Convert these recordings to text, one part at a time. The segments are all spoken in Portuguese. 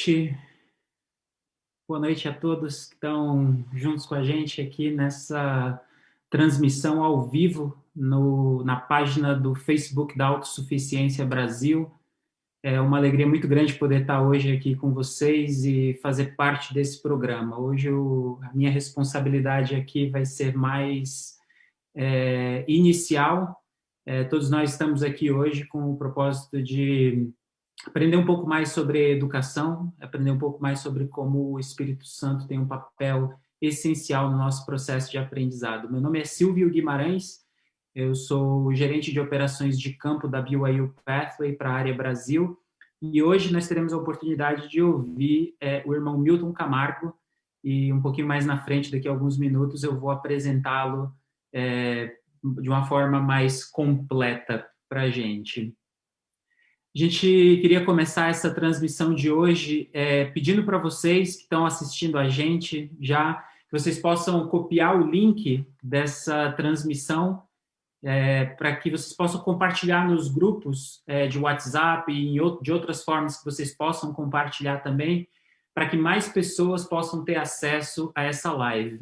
noite. Boa noite a todos que estão juntos com a gente aqui nessa transmissão ao vivo na página do Facebook da Autossuficiência Brasil. É uma alegria muito grande poder estar hoje aqui com vocês e fazer parte desse programa. Hoje a minha responsabilidade aqui vai ser mais inicial. Todos nós estamos aqui hoje com o propósito de aprender um pouco mais sobre educação, aprender um pouco mais sobre como o Espírito Santo tem um papel essencial no nosso processo de aprendizado. Meu nome é Silvio Guimarães, eu sou gerente de operações de campo da BYU Pathway para a área Brasil, e hoje nós teremos a oportunidade de ouvir o irmão Milton Camargo, e um pouquinho mais na frente, daqui a alguns minutos, eu vou apresentá-lo de uma forma mais completa para a gente. A gente queria começar essa transmissão de hoje pedindo para vocês que estão assistindo a gente já, que vocês possam copiar o link dessa transmissão para que vocês possam compartilhar nos grupos de WhatsApp e de outras formas que vocês possam compartilhar também, para que mais pessoas possam ter acesso a essa live.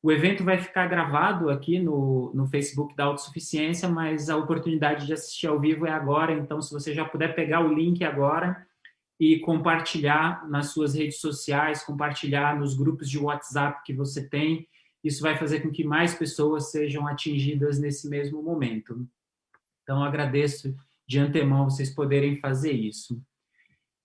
O evento vai ficar gravado aqui no Facebook da Autossuficiência, mas a oportunidade de assistir ao vivo é agora, então se você já puder pegar o link agora e compartilhar nas suas redes sociais, compartilhar nos grupos de WhatsApp que você tem, isso vai fazer com que mais pessoas sejam atingidas nesse mesmo momento. Então, agradeço de antemão vocês poderem fazer isso.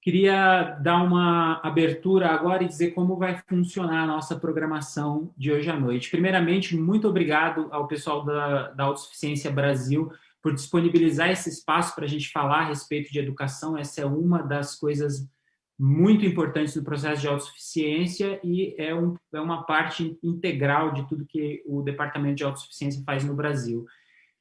Queria dar uma abertura agora e dizer como vai funcionar a nossa programação de hoje à noite. Primeiramente, muito obrigado ao pessoal da Autossuficiência Brasil por disponibilizar esse espaço para a gente falar a respeito de educação. Essa é uma das coisas muito importantes no processo de autossuficiência e é uma parte integral de tudo que o Departamento de Autossuficiência faz no Brasil.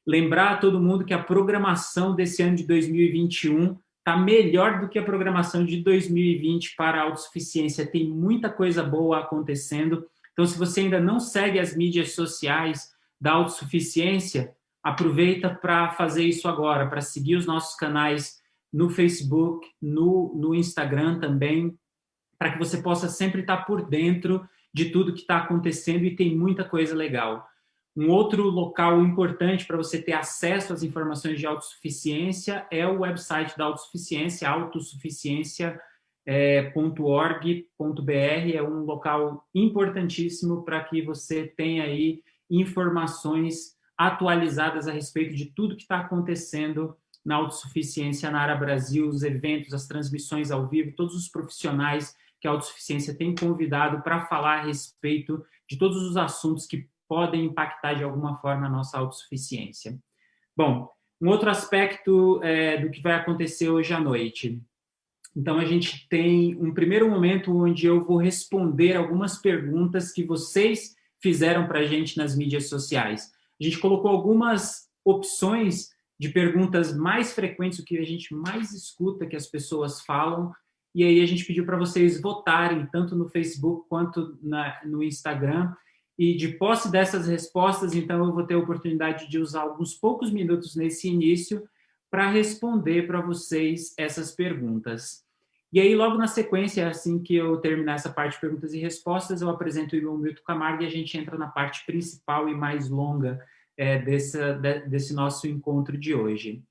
Lembrar a todo mundo que a programação desse ano de 2021 está melhor do que a programação de 2020 para a autossuficiência. Tem muita coisa boa acontecendo. Então, se você ainda não segue as mídias sociais da autossuficiência, aproveita para fazer isso agora, para seguir os nossos canais no Facebook, no Instagram também, para que você possa sempre estar por dentro de tudo que está acontecendo e tem muita coisa legal. Um outro local importante para você ter acesso às informações de autossuficiência é o website da autossuficiência, autossuficiência.org.br. É um local importantíssimo para que você tenha aí informações atualizadas a respeito de tudo que está acontecendo na autossuficiência na área Brasil, os eventos, as transmissões ao vivo, todos os profissionais que a autossuficiência tem convidado para falar a respeito de todos os assuntos que podem impactar de alguma forma a nossa autossuficiência. Bom, um outro aspecto do que vai acontecer hoje à noite. Então, a gente tem um primeiro momento onde eu vou responder algumas perguntas que vocês fizeram para a gente nas mídias sociais. A gente colocou algumas opções de perguntas mais frequentes, o que a gente mais escuta que as pessoas falam, e aí a gente pediu para vocês votarem, tanto no Facebook quanto no Instagram. E de posse dessas respostas, então, eu vou ter a oportunidade de usar alguns poucos minutos nesse início para responder para vocês essas perguntas. E aí, logo na sequência, assim que eu terminar essa parte de perguntas e respostas, eu apresento o irmão Milton Camargo e a gente entra na parte principal e mais longa desse nosso encontro de hoje.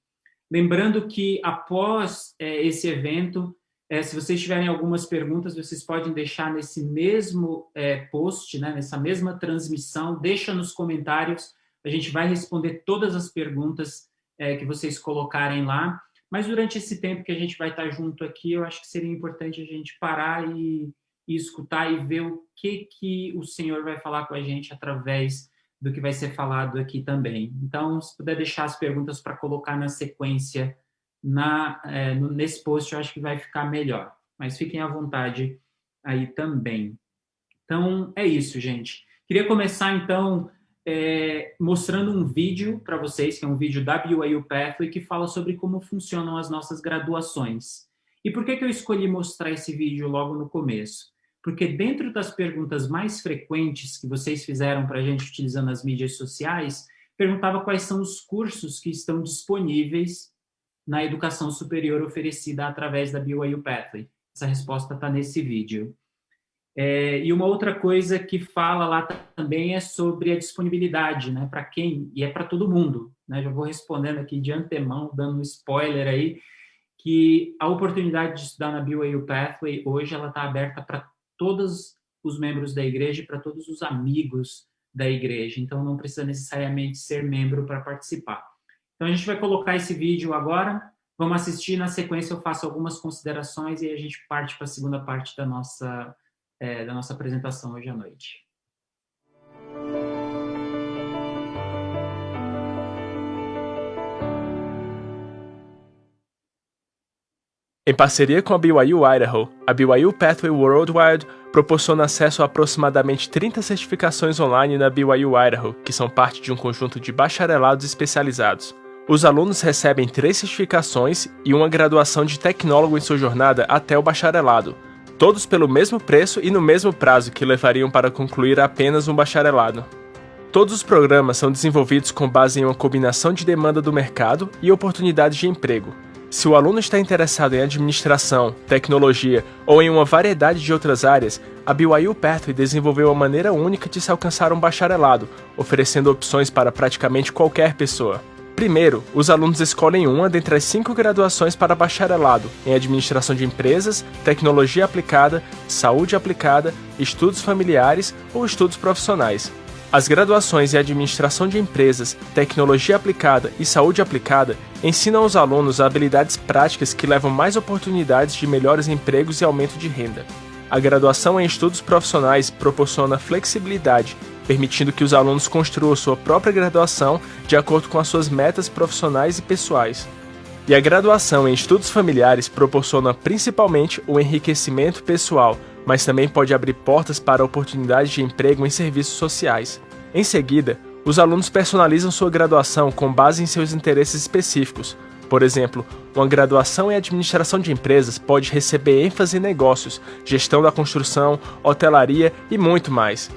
Lembrando que, após esse evento, se vocês tiverem algumas perguntas, vocês podem deixar nesse mesmo post, nessa mesma transmissão, deixa nos comentários, a gente vai responder todas as perguntas que vocês colocarem lá, mas durante esse tempo que a gente vai estar junto aqui, eu acho que seria importante a gente parar e escutar e ver o que o Senhor vai falar com a gente através do que vai ser falado aqui também. Então, se puder deixar as perguntas para colocar na sequência nesse post, eu acho que vai ficar melhor. Mas fiquem à vontade aí também. Então, é isso, gente. Queria começar, então, mostrando um vídeo para vocês, que é um vídeo da BYU Pathway, que fala sobre como funcionam as nossas graduações. E por que eu escolhi mostrar esse vídeo logo no começo? Porque dentro das perguntas mais frequentes que vocês fizeram para a gente utilizando as mídias sociais, perguntava quais são os cursos que estão disponíveis na educação superior oferecida através da BYU Pathway. essa resposta está nesse vídeo. E uma outra coisa que fala lá também é sobre a disponibilidade, né? Para quem, e é para todo mundo, né? Já vou respondendo aqui de antemão, dando um spoiler aí, que a oportunidade de estudar na BYU Pathway hoje ela está aberta para todos os membros da igreja e para todos os amigos da igreja, então não precisa necessariamente ser membro para participar. Então a gente vai colocar esse vídeo agora, vamos assistir, na sequência eu faço algumas considerações e a gente parte para a segunda parte da nossa apresentação hoje à noite. Em parceria com a BYU Idaho, a BYU Pathway Worldwide proporciona acesso a aproximadamente 30 certificações online na BYU Idaho, que são parte de um conjunto de bacharelados especializados. Os alunos recebem 3 certificações e uma graduação de tecnólogo em sua jornada até o bacharelado, todos pelo mesmo preço e no mesmo prazo que levariam para concluir apenas um bacharelado. Todos os programas são desenvolvidos com base em uma combinação de demanda do mercado e oportunidades de emprego. Se o aluno está interessado em administração, tecnologia ou em uma variedade de outras áreas, a BYU Pathway desenvolveu uma maneira única de se alcançar um bacharelado, oferecendo opções para praticamente qualquer pessoa. Primeiro, os alunos escolhem uma dentre as 5 graduações para bacharelado em administração de empresas, tecnologia aplicada, saúde aplicada, estudos familiares ou estudos profissionais. As graduações em administração de empresas, tecnologia aplicada e saúde aplicada ensinam aos alunos habilidades práticas que levam mais oportunidades de melhores empregos e aumento de renda. A graduação em estudos profissionais proporciona flexibilidade, permitindo que os alunos construam sua própria graduação de acordo com as suas metas profissionais e pessoais. E a graduação em estudos familiares proporciona principalmente o enriquecimento pessoal, mas também pode abrir portas para oportunidades de emprego em serviços sociais. Em seguida, os alunos personalizam sua graduação com base em seus interesses específicos. Por exemplo, uma graduação em administração de empresas pode receber ênfase em negócios, gestão da construção, hotelaria e muito mais.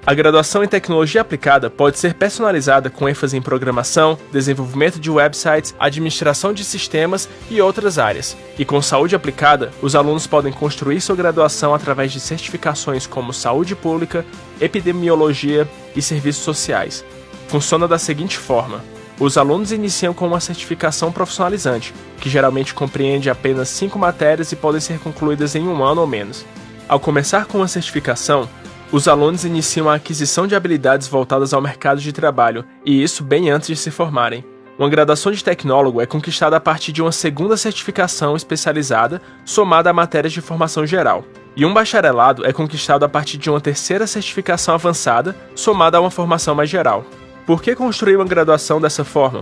A graduação em tecnologia aplicada pode ser personalizada com ênfase em programação, desenvolvimento de websites, administração de sistemas e outras áreas. E com saúde aplicada, os alunos podem construir sua graduação através de certificações como saúde pública, epidemiologia e serviços sociais. Funciona da seguinte forma: os alunos iniciam com uma certificação profissionalizante, que geralmente compreende apenas 5 matérias e podem ser concluídas em 1 ano ou menos. Ao começar com uma certificação, os alunos iniciam a aquisição de habilidades voltadas ao mercado de trabalho, e isso bem antes de se formarem. Uma graduação de tecnólogo é conquistada a partir de uma segunda certificação especializada, somada a matérias de formação geral. E um bacharelado é conquistado a partir de uma terceira certificação avançada, somada a uma formação mais geral. Por que construir uma graduação dessa forma?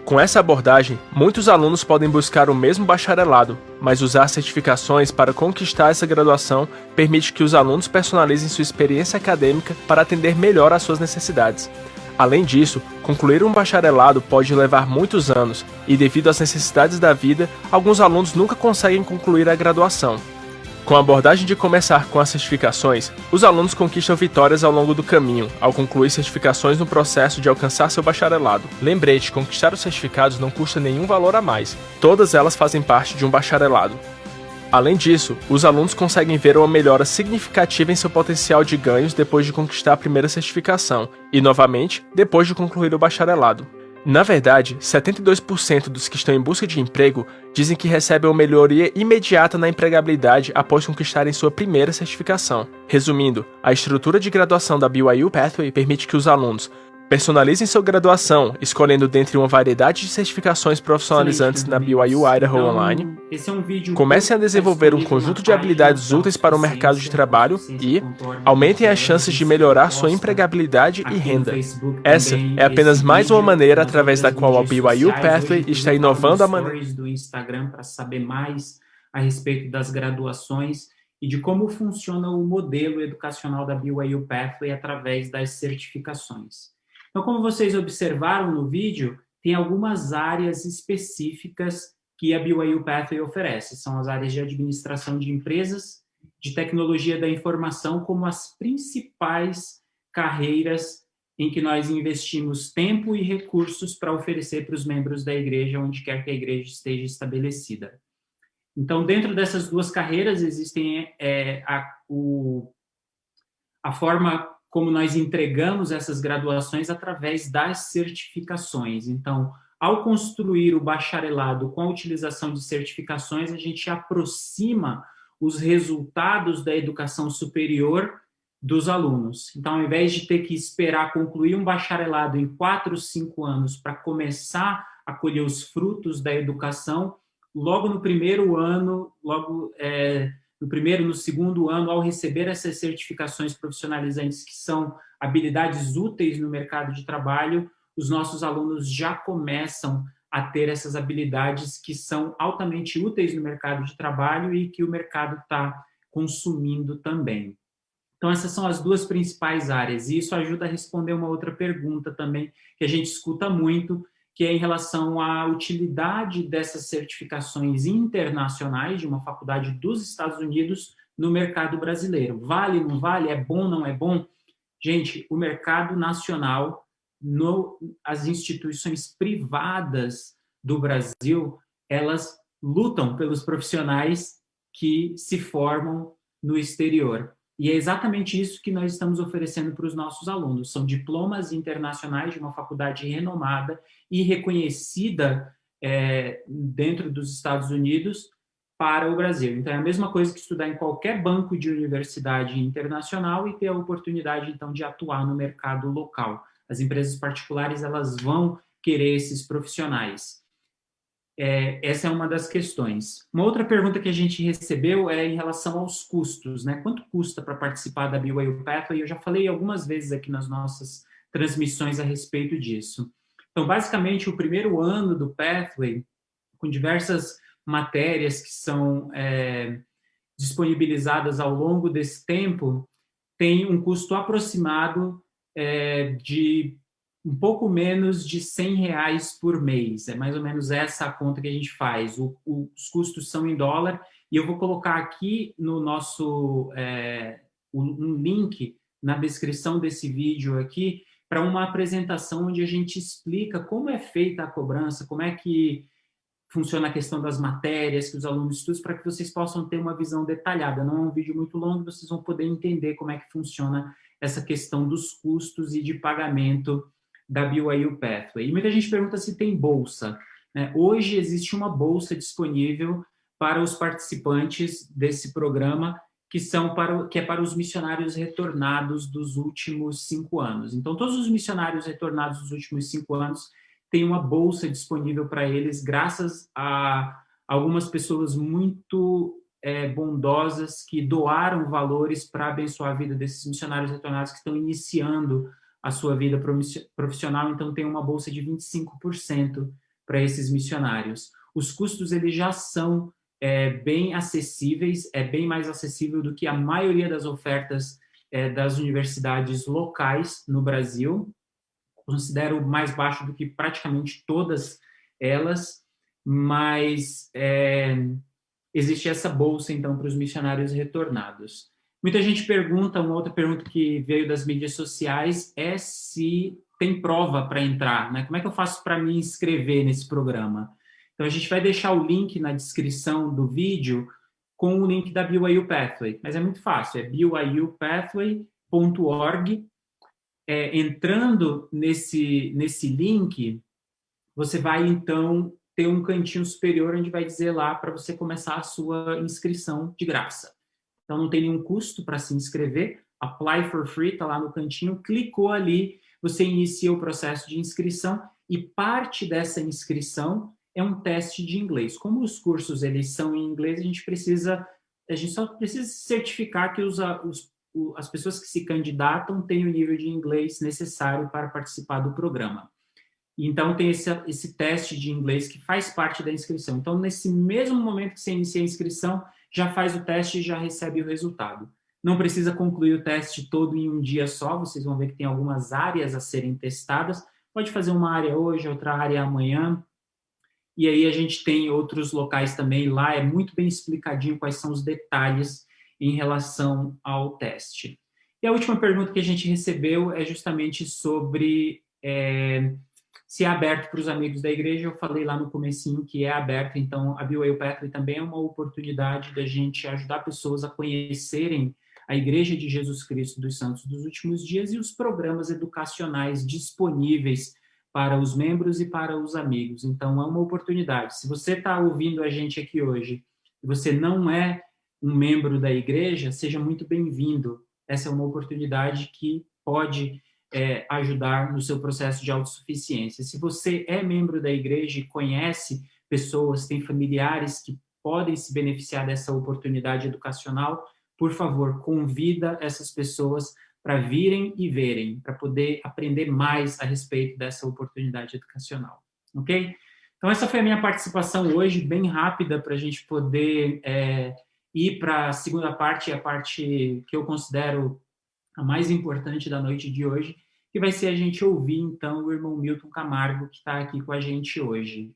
Com essa abordagem, muitos alunos podem buscar o mesmo bacharelado, mas usar certificações para conquistar essa graduação permite que os alunos personalizem sua experiência acadêmica para atender melhor às suas necessidades. Além disso, concluir um bacharelado pode levar muitos anos, e devido às necessidades da vida, alguns alunos nunca conseguem concluir a graduação. Com a abordagem de começar com as certificações, os alunos conquistam vitórias ao longo do caminho, ao concluir certificações no processo de alcançar seu bacharelado. Lembrete, conquistar os certificados não custa nenhum valor a mais, todas elas fazem parte de um bacharelado. Além disso, os alunos conseguem ver uma melhora significativa em seu potencial de ganhos depois de conquistar a primeira certificação, e novamente, depois de concluir o bacharelado. Na verdade, 72% dos que estão em busca de emprego dizem que recebem uma melhoria imediata na empregabilidade após conquistarem sua primeira certificação. Resumindo, a estrutura de graduação da BYU Pathway permite que os alunos personalizem sua graduação, escolhendo dentre uma variedade de certificações profissionalizantes na BYU Idaho Online. Comecem a desenvolver um conjunto de habilidades úteis para o mercado de trabalho e aumentem as chances de melhorar sua empregabilidade e renda. Essa é apenas mais uma maneira através da qual a BYU Pathway está inovando a maneira do Instagram para saber mais a respeito das graduações e de como funciona o modelo educacional da BYU Pathway através das certificações. Então, como vocês observaram no vídeo, tem algumas áreas específicas que a BYU Pathway oferece. São as áreas de administração de empresas, de tecnologia da informação, como as principais carreiras em que nós investimos tempo e recursos para oferecer para os membros da igreja, onde quer que a igreja esteja estabelecida. Então, dentro dessas duas carreiras, existem a forma como nós entregamos essas graduações através das certificações. Então, ao construir o bacharelado com a utilização de certificações, a gente aproxima os resultados da educação superior dos alunos. Então, ao invés de ter que esperar concluir um bacharelado em 4, 5 anos para começar a colher os frutos da educação, logo no primeiro ano, no segundo ano, ao receber essas certificações profissionalizantes, que são habilidades úteis no mercado de trabalho, os nossos alunos já começam a ter essas habilidades que são altamente úteis no mercado de trabalho e que o mercado está consumindo também. Então, essas são as duas principais áreas, e isso ajuda a responder uma outra pergunta também, que a gente escuta muito, que é em relação à utilidade dessas certificações internacionais de uma faculdade dos Estados Unidos no mercado brasileiro. Vale, não vale? É bom, não é bom? Gente, o mercado nacional, as instituições privadas do Brasil, elas lutam pelos profissionais que se formam no exterior. E é exatamente isso que nós estamos oferecendo para os nossos alunos. São diplomas internacionais de uma faculdade renomada e reconhecida dentro dos Estados Unidos para o Brasil. Então, é a mesma coisa que estudar em qualquer banco de universidade internacional e ter a oportunidade, então, de atuar no mercado local. As empresas particulares, elas vão querer esses profissionais. Essa é uma das questões. Uma outra pergunta que a gente recebeu é em relação aos custos, né? Quanto custa para participar da BYU Pathway? Eu já falei algumas vezes aqui nas nossas transmissões a respeito disso. Então, basicamente, o primeiro ano do Pathway, com diversas matérias que são disponibilizadas ao longo desse tempo, tem um custo aproximado de um pouco menos de R$100 por mês. É mais ou menos essa a conta que a gente faz. Os custos são em dólar, e eu vou colocar aqui no nosso um link na descrição desse vídeo aqui para uma apresentação onde a gente explica como é feita a cobrança, como é que funciona a questão das matérias que os alunos estudam, para que vocês possam ter uma visão detalhada. Não é um vídeo muito longo, vocês vão poder entender como é que funciona essa questão dos custos e de pagamento da BYU Pathway. E muita gente pergunta se tem bolsa, né? Hoje existe uma bolsa disponível para os participantes desse programa, que é para os missionários retornados dos últimos 5 anos. Então, todos os missionários retornados dos últimos 5 anos têm uma bolsa disponível para eles, graças a algumas pessoas muito bondosas que doaram valores para abençoar a vida desses missionários retornados que estão iniciando a sua vida profissional. Então, tem uma bolsa de 25% para esses missionários. Os custos, eles já são bem acessíveis, é bem mais acessível do que a maioria das ofertas das universidades locais no Brasil. Considero mais baixo do que praticamente todas elas, mas existe essa bolsa, então, para os missionários retornados. Muita gente pergunta, uma outra pergunta que veio das mídias sociais é se tem prova para entrar, né? Como é que eu faço para me inscrever nesse programa? Então, a gente vai deixar o link na descrição do vídeo com o link da BYU Pathway, mas é muito fácil, é byupathway.org. Entrando nesse link, você vai, então, ter um cantinho superior onde vai dizer lá para você começar a sua inscrição de graça. Então, não tem nenhum custo para se inscrever. Apply for free, está lá no cantinho. Clicou ali, você inicia o processo de inscrição, e parte dessa inscrição é um teste de inglês. Como os cursos eles são em inglês, a gente só precisa certificar que as pessoas que se candidatam têm o nível de inglês necessário para participar do programa. Então, tem esse teste de inglês que faz parte da inscrição. Então, nesse mesmo momento que você inicia a inscrição, já faz o teste e já recebe o resultado. Não precisa concluir o teste todo em um dia só, vocês vão ver que tem algumas áreas a serem testadas. Pode fazer uma área hoje, outra área amanhã. E aí a gente tem outros locais também. Lá é muito bem explicadinho quais são os detalhes em relação ao teste. E a última pergunta que a gente recebeu é justamente sobre Se é aberto para os amigos da igreja, eu falei lá no comecinho que é aberto, então a BYU Pathway também é uma oportunidade da gente ajudar pessoas a conhecerem a Igreja de Jesus Cristo dos Santos dos Últimos Dias e os programas educacionais disponíveis para os membros e para os amigos. Então, é uma oportunidade. Se você está ouvindo a gente aqui hoje e você não é um membro da igreja, seja muito bem-vindo. Essa é uma oportunidade que pode ajudar no seu processo de autossuficiência. Se você é membro da igreja e conhece pessoas, tem familiares que podem se beneficiar dessa oportunidade educacional, por favor, convida essas pessoas para virem e verem, para poder aprender mais a respeito dessa oportunidade educacional. Ok? Então, essa foi a minha participação hoje, bem rápida, para a gente poder ir para a segunda parte, a parte que eu considero a mais importante da noite de hoje, que vai ser a gente ouvir, então, o irmão Milton Camargo, que está aqui com a gente hoje.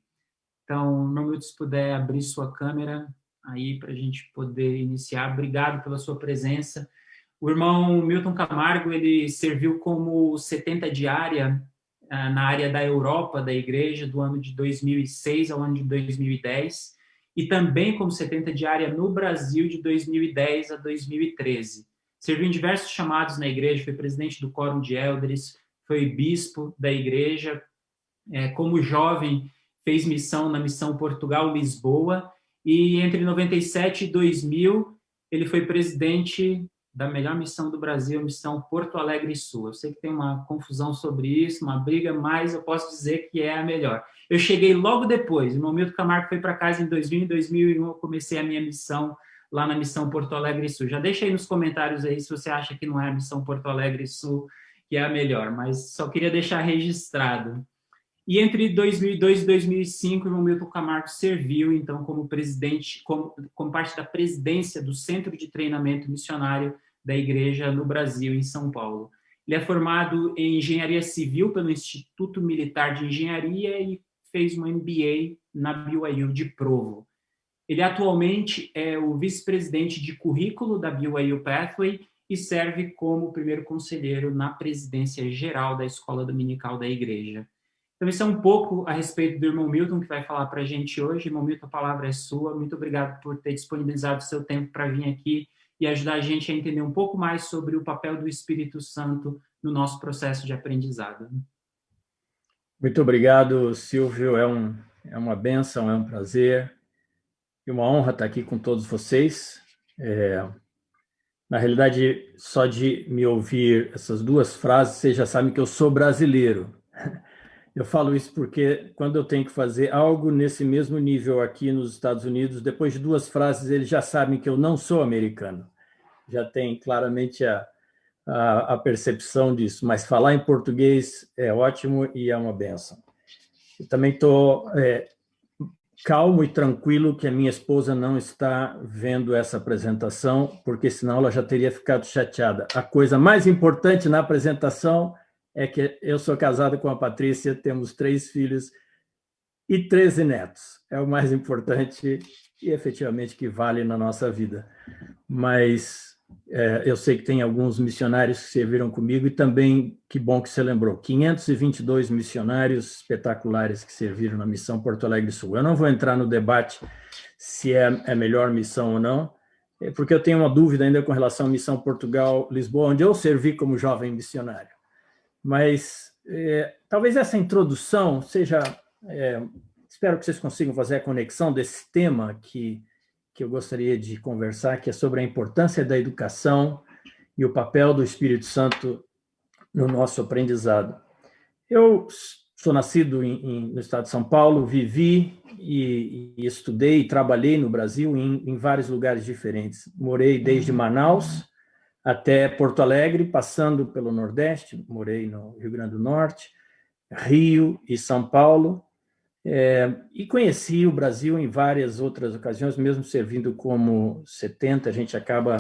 Então, irmão Milton, se puder abrir sua câmera aí para a gente poder iniciar. Obrigado pela sua presença. O irmão Milton Camargo, ele serviu como 70 diária na área da Europa da igreja, do ano de 2006 ao ano de 2010, e também como 70 diária no Brasil, de 2010 a 2013. Serviu em diversos chamados na igreja, foi presidente do Quórum de Elders, foi bispo da igreja. Como jovem, fez missão na Missão Portugal-Lisboa, e entre 97 e 2000, ele foi presidente da melhor missão do Brasil, a Missão Porto Alegre Sul. Eu sei que tem uma confusão sobre isso, uma briga, mas eu posso dizer que é a melhor. Eu cheguei logo depois, o irmão Milton Camargo foi para casa em 2000, em 2001 eu comecei a minha missão lá na Missão Porto Alegre Sul. Já deixa aí nos comentários aí se você acha que não é a Missão Porto Alegre Sul que é a melhor, mas só queria deixar registrado. E entre 2002 e 2005, o irmão Milton Camargo serviu, então, como presidente, como parte da presidência do Centro de Treinamento Missionário da Igreja no Brasil, em São Paulo. Ele é formado em Engenharia Civil pelo Instituto Militar de Engenharia e fez um MBA na BYU de Provo. Ele atualmente é o vice-presidente de currículo da BYU Pathway e serve como primeiro conselheiro na presidência geral da Escola Dominical da Igreja. Então, isso é um pouco a respeito do irmão Milton, que vai falar para a gente hoje. Irmão Milton, a palavra é sua. Muito obrigado por ter disponibilizado o seu tempo para vir aqui e ajudar a gente a entender um pouco mais sobre o papel do Espírito Santo no nosso processo de aprendizado. Muito obrigado, Silvio. É uma bênção, é um prazer e uma honra estar aqui com todos vocês. Na realidade, só de me ouvir essas duas frases, vocês já sabem que eu sou brasileiro. Eu falo isso porque quando eu tenho que fazer algo nesse mesmo nível aqui nos Estados Unidos, depois de duas frases, eles já sabem que eu não sou americano. Já tem claramente a percepção disso. Mas falar em português é ótimo e é uma bênção. Eu também estou calmo e tranquilo que a minha esposa não está vendo essa apresentação, porque senão ela já teria ficado chateada. A coisa mais importante na apresentação é que eu sou casado com a Patrícia, temos 3 filhos e 13 netos. É o mais importante e efetivamente que vale na nossa vida. Mas eu sei que tem alguns missionários que serviram comigo e também, que bom que você lembrou, 522 missionários espetaculares que serviram na Missão Porto Alegre Sul. Eu não vou entrar no debate se é a melhor missão ou não, porque eu tenho uma dúvida ainda com relação à Missão Portugal-Lisboa, onde eu servi como jovem missionário. Mas talvez essa introdução seja... espero que vocês consigam fazer a conexão desse tema que eu gostaria de conversar, que é sobre a importância da educação e o papel do Espírito Santo no nosso aprendizado. Eu sou nascido no estado de São Paulo, vivi e estudei e trabalhei no Brasil em vários lugares diferentes. Morei desde Manaus até Porto Alegre, passando pelo Nordeste, morei no Rio Grande do Norte, Rio e São Paulo, e conheci o Brasil em várias outras ocasiões, mesmo servindo como 70, a gente acaba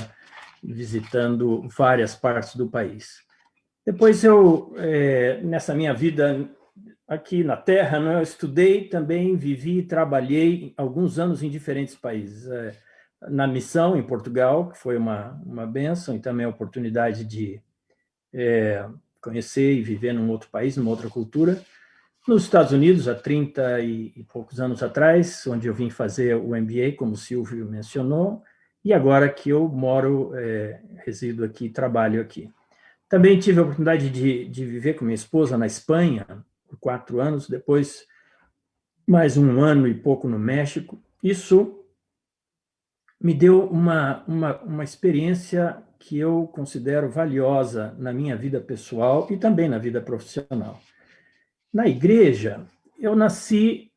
visitando várias partes do país. Depois eu, nessa minha vida aqui na Terra, eu estudei também, vivi e trabalhei alguns anos em diferentes países. Na missão em Portugal, que foi uma bênção, e também a oportunidade de conhecer e viver num outro país, numa outra cultura. nos Estados Unidos, há 30 e poucos anos atrás, onde eu vim fazer o MBA, como o Silvio mencionou, e agora que eu moro, resido aqui, trabalho aqui. Também tive a oportunidade de viver com minha esposa na Espanha por 4 anos, depois mais 1 ano e pouco no México. Isso me deu uma experiência que eu considero valiosa na minha vida pessoal e também na vida profissional. Na igreja, eu nasci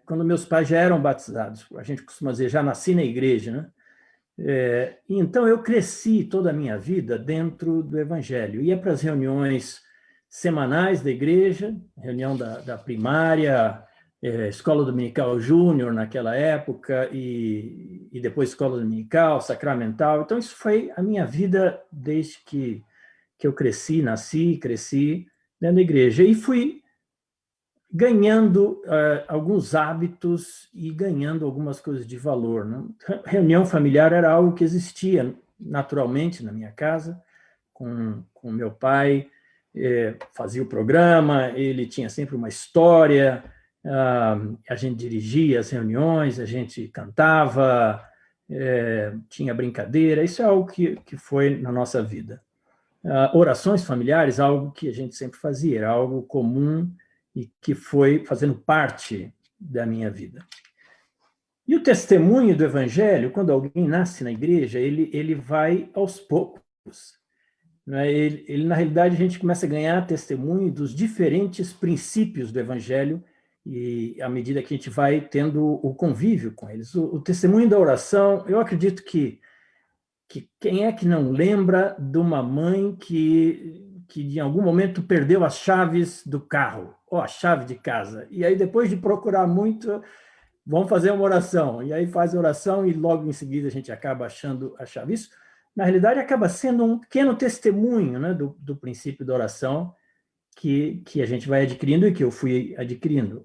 quando meus pais já eram batizados. A gente costuma dizer, já nasci na igreja, né? Então, eu cresci toda a minha vida dentro do Evangelho. Ia para as reuniões semanais da igreja, reunião da primária, escola dominical júnior naquela época, e depois escola dominical, sacramental. Então, isso foi a minha vida desde que eu cresci, nasci, cresci dentro da igreja. E fui ganhando alguns hábitos e ganhando algumas coisas de valor, né? Reunião familiar era algo que existia naturalmente na minha casa, com meu pai, fazia o programa, ele tinha sempre uma história, a gente dirigia as reuniões, a gente cantava, tinha brincadeira, isso é algo que foi na nossa vida. Orações familiares, algo que a gente sempre fazia, era algo comum e que foi fazendo parte da minha vida. E o testemunho do Evangelho, quando alguém nasce na igreja, ele vai aos poucos. Né? Na realidade, a gente começa a ganhar testemunho dos diferentes princípios do Evangelho e à medida que a gente vai tendo o convívio com eles. O testemunho da oração, eu acredito que quem é que não lembra de uma mãe que em algum momento perdeu as chaves do carro, ou a chave de casa, e aí depois de procurar muito, vamos fazer uma oração, e aí faz a oração e logo em seguida a gente acaba achando a chave. Isso, na realidade, acaba sendo um pequeno testemunho, né, do princípio da oração que a gente vai adquirindo e que eu fui adquirindo.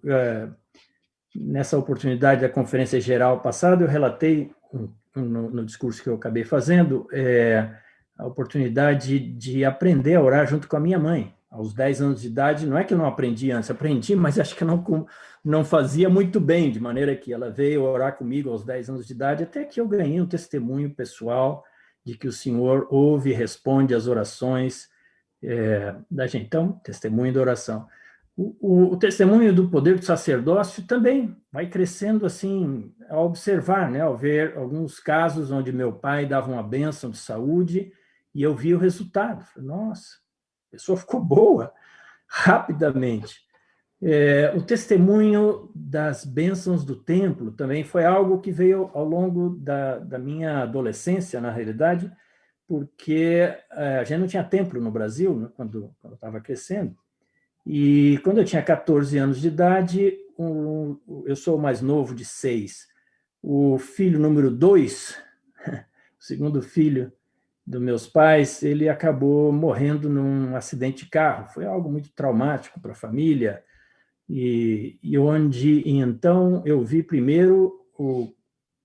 Nessa oportunidade da Conferência Geral passada, eu relatei no discurso que eu acabei fazendo, a oportunidade de aprender a orar junto com a minha mãe. Aos 10 anos de idade, não é que eu não aprendi antes, aprendi, mas acho que não fazia muito bem, de maneira que ela veio orar comigo aos 10 anos de idade, até que eu ganhei um testemunho pessoal de que o Senhor ouve e responde às orações da gente. Então, testemunho da oração. O testemunho do poder do sacerdócio também vai crescendo assim, ao observar, né? Ao ver alguns casos onde meu pai dava uma bênção de saúde e eu vi o resultado. Falei, nossa, a pessoa ficou boa rapidamente. O testemunho das bênçãos do templo também foi algo que veio ao longo da minha adolescência, na realidade, porque a gente não tinha templo no Brasil, né, quando eu estava crescendo. E quando eu tinha 14 anos de idade, eu sou o mais novo de 6, o filho número 2, o segundo filho dos meus pais, ele acabou morrendo num acidente de carro. Foi algo muito traumático para a família, e onde então eu vi primeiro o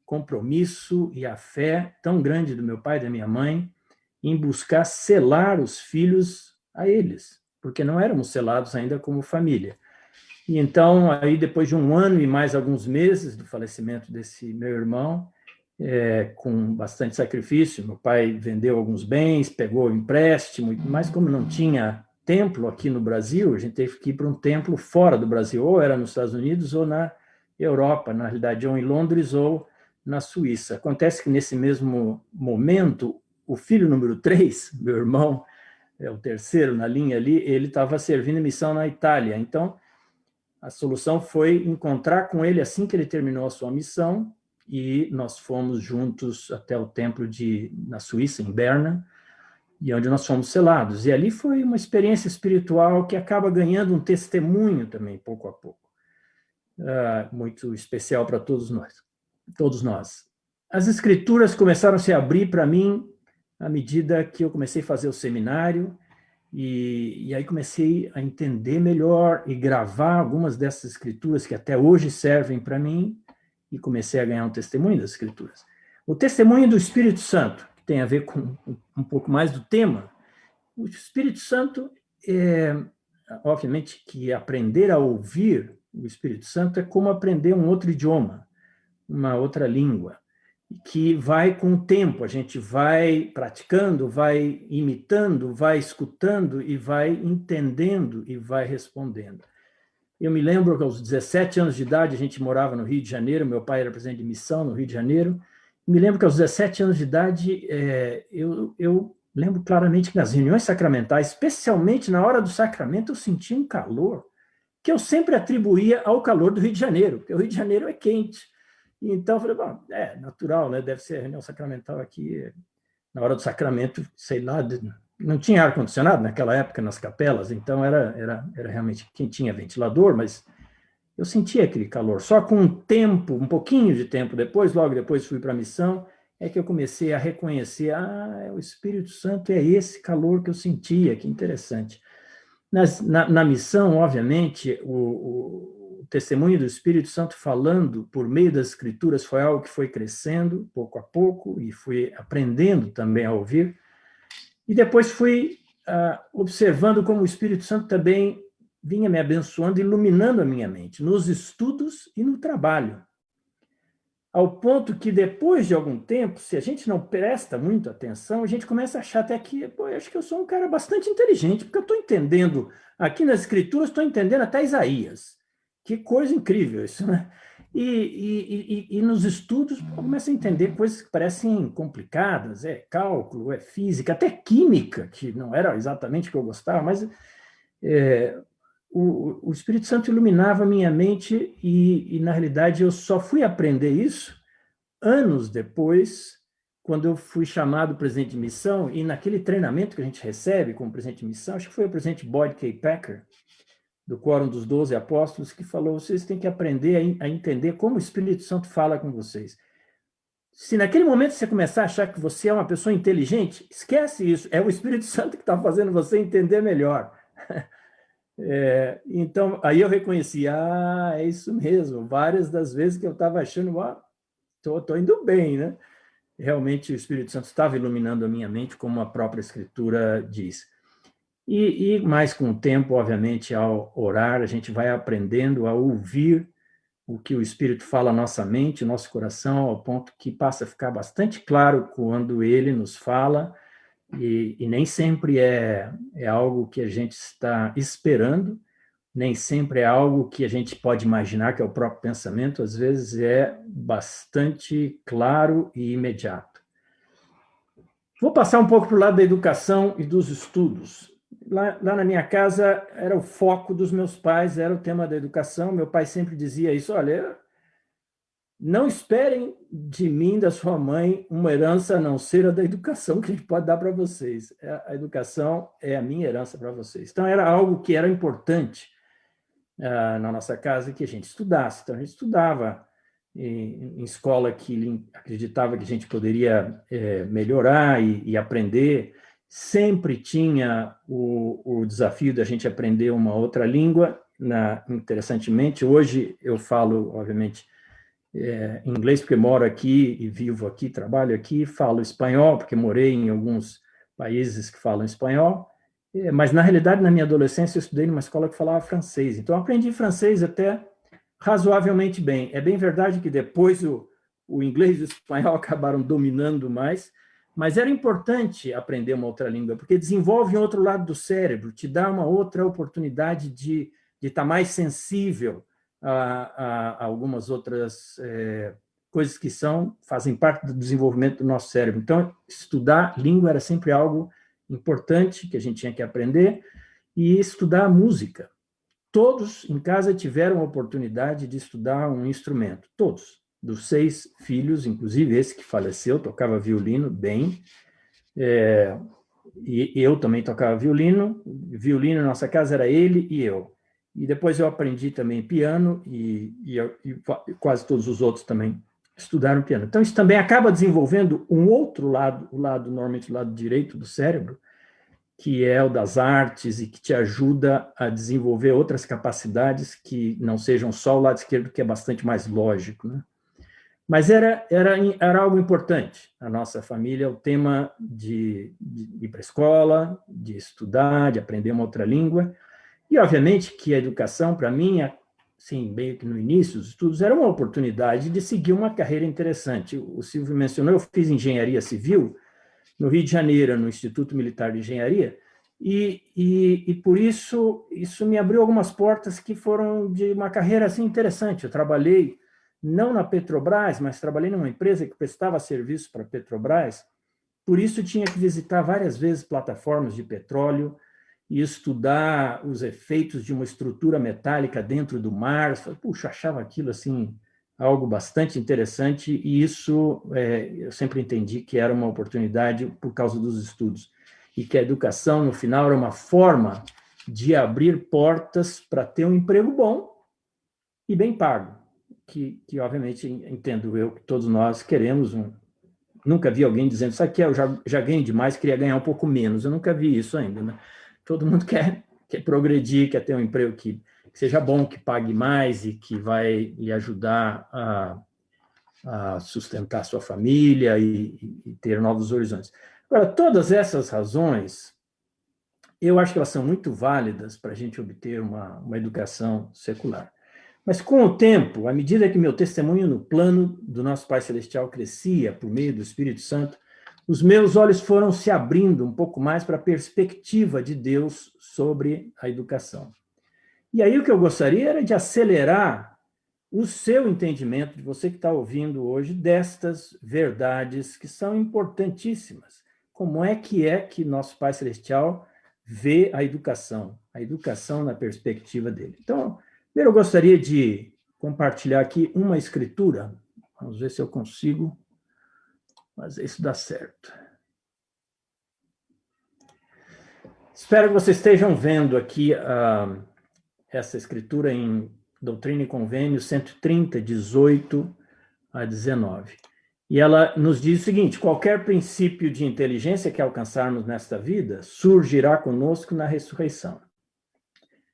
compromisso e a fé tão grande do meu pai e da minha mãe em buscar selar os filhos a eles, porque não éramos selados ainda como família. E então, aí depois de 1 ano e mais alguns meses do falecimento desse meu irmão, com bastante sacrifício, meu pai vendeu alguns bens, pegou empréstimo, mas como não tinha templo aqui no Brasil, a gente teve que ir para um templo fora do Brasil, ou era nos Estados Unidos ou na Europa, na realidade, ou em Londres ou na Suíça. Acontece que nesse mesmo momento, o filho número 3, meu irmão, o terceiro na linha ali, ele estava servindo missão na Itália. Então, a solução foi encontrar com ele assim que ele terminou a sua missão, e nós fomos juntos até o templo na Suíça, em Berna, e onde nós fomos selados. E ali foi uma experiência espiritual que acaba ganhando um testemunho também, pouco a pouco. Muito especial para todos nós. As escrituras começaram a se abrir para mim à medida que eu comecei a fazer o seminário, e aí comecei a entender melhor e gravar algumas dessas escrituras que até hoje servem para mim, e comecei a ganhar um testemunho das escrituras. O testemunho do Espírito Santo, que tem a ver com um pouco mais do tema. O Espírito Santo obviamente, que aprender a ouvir o Espírito Santo é como aprender um outro idioma, uma outra língua, que vai com o tempo, a gente vai praticando, vai imitando, vai escutando e vai entendendo e vai respondendo. Eu me lembro que aos 17 anos de idade a gente morava no Rio de Janeiro, meu pai era presidente de missão no Rio de Janeiro. Me lembro que aos 17 anos de idade eu lembro claramente que nas reuniões sacramentais, especialmente na hora do sacramento, eu sentia um calor que eu sempre atribuía ao calor do Rio de Janeiro, porque o Rio de Janeiro é quente. Então eu falei, bom, é natural, né? Deve ser a reunião sacramental aqui na hora do sacramento, sei lá, não tinha ar-condicionado naquela época nas capelas, então era realmente quem tinha ventilador, mas eu sentia aquele calor. Só com um tempo, um pouquinho de tempo depois, logo depois fui para a missão, é que eu comecei a reconhecer, o Espírito Santo é esse calor que eu sentia, que interessante. Na missão, obviamente, o testemunho do Espírito Santo falando por meio das Escrituras foi algo que foi crescendo pouco a pouco e fui aprendendo também a ouvir. E depois fui observando como o Espírito Santo também vinha me abençoando, iluminando a minha mente, nos estudos e no trabalho. Ao ponto que, depois de algum tempo, se a gente não presta muito atenção, a gente começa a achar até que, pô, eu acho que eu sou um cara bastante inteligente, porque eu estou entendendo, aqui nas Escrituras, estou entendendo até Isaías. Que coisa incrível isso, né? E nos estudos, eu começo a entender coisas que parecem complicadas, cálculo, física, até química, que não era exatamente o que eu gostava, mas o Espírito Santo iluminava a minha mente e, na realidade, eu só fui aprender isso anos depois, quando eu fui chamado presidente de missão, e naquele treinamento que a gente recebe como presidente de missão, acho que foi o presidente Boyd K. Packer, do Quórum dos 12 Apóstolos, que falou, vocês têm que aprender a entender como o Espírito Santo fala com vocês. Se naquele momento você começar a achar que você é uma pessoa inteligente, esquece isso, é o Espírito Santo que está fazendo você entender melhor. Então, aí eu reconheci, é isso mesmo, várias das vezes que eu estava achando, estou indo bem, né? Realmente o Espírito Santo estava iluminando a minha mente, como a própria Escritura diz. E mais com o tempo, obviamente, ao orar, a gente vai aprendendo a ouvir o que o Espírito fala à nossa mente, ao nosso coração, ao ponto que passa a ficar bastante claro quando ele nos fala, e nem sempre é algo que a gente está esperando, nem sempre é algo que a gente pode imaginar que é o próprio pensamento, às vezes é bastante claro e imediato. Vou passar um pouco para o lado da educação e dos estudos. Lá na minha casa era o foco dos meus pais, era o tema da educação. Meu pai sempre dizia isso, olha, não esperem de mim, da sua mãe, uma herança a não ser a da educação que a gente pode dar para vocês. A educação é a minha herança para vocês. Então, era algo que era importante na nossa casa, que a gente estudasse. Então, a gente estudava em escola que ele acreditava que a gente poderia melhorar e aprender. Sempre tinha o desafio da gente aprender uma outra língua. Interessantemente, hoje eu falo, obviamente, inglês porque moro aqui e vivo aqui, trabalho aqui, falo espanhol porque morei em alguns países que falam espanhol, mas na realidade na minha adolescência eu estudei numa escola que falava francês, então eu aprendi francês até razoavelmente bem. É bem verdade que depois o inglês e o espanhol acabaram dominando mais, mas era importante aprender uma outra língua, porque desenvolve um outro lado do cérebro, te dá uma outra oportunidade de estar mais sensível a algumas outras coisas que fazem parte do desenvolvimento do nosso cérebro. Então, estudar língua era sempre algo importante que a gente tinha que aprender, e estudar música. Todos em casa tiveram a oportunidade de estudar um instrumento, todos. Dos 6 filhos, inclusive esse que faleceu, tocava violino bem, e eu também tocava violino na nossa casa era ele e eu. E depois eu aprendi também piano, e quase todos os outros também estudaram piano. Então, isso também acaba desenvolvendo um outro lado, normalmente o lado direito do cérebro, que é o das artes e que te ajuda a desenvolver outras capacidades que não sejam só o lado esquerdo, que é bastante mais lógico, né? Mas era algo importante. A nossa família, o tema de ir para a escola, de estudar, de aprender uma outra língua. E, obviamente, que a educação, para mim, assim, meio que no início dos estudos, era uma oportunidade de seguir uma carreira interessante. O Silvio mencionou, eu fiz engenharia civil no Rio de Janeiro, no Instituto Militar de Engenharia, e por isso me abriu algumas portas que foram de uma carreira assim interessante. Eu trabalhei não na Petrobras, mas trabalhei numa empresa que prestava serviço para a Petrobras, por isso tinha que visitar várias vezes plataformas de petróleo e estudar os efeitos de uma estrutura metálica dentro do mar. Puxa, achava aquilo assim algo bastante interessante, e isso eu sempre entendi que era uma oportunidade por causa dos estudos, e que a educação, no final, era uma forma de abrir portas para ter um emprego bom e bem pago, que obviamente, entendo eu, que todos nós queremos. Nunca vi alguém dizendo, isso aqui eu já ganhei demais, queria ganhar um pouco menos. Eu nunca vi isso ainda, né? Todo mundo quer progredir, quer ter um emprego que seja bom, que pague mais e que vai lhe ajudar a sustentar sua família e ter novos horizontes. Agora, todas essas razões, eu acho que elas são muito válidas para a gente obter uma educação secular. Mas, com o tempo, à medida que meu testemunho no plano do nosso Pai Celestial crescia por meio do Espírito Santo, os meus olhos foram se abrindo um pouco mais para a perspectiva de Deus sobre a educação. E aí o que eu gostaria era de acelerar o seu entendimento, de você que está ouvindo hoje, destas verdades que são importantíssimas. Como é que nosso Pai Celestial vê a educação na perspectiva dele. Então, primeiro eu gostaria de compartilhar aqui uma escritura. Vamos ver se eu consigo fazer isso dar certo. Espero que vocês estejam vendo aqui essa escritura em Doutrina e Convênio 130, 18 a 19. E ela nos diz o seguinte: qualquer princípio de inteligência que alcançarmos nesta vida surgirá conosco na ressurreição.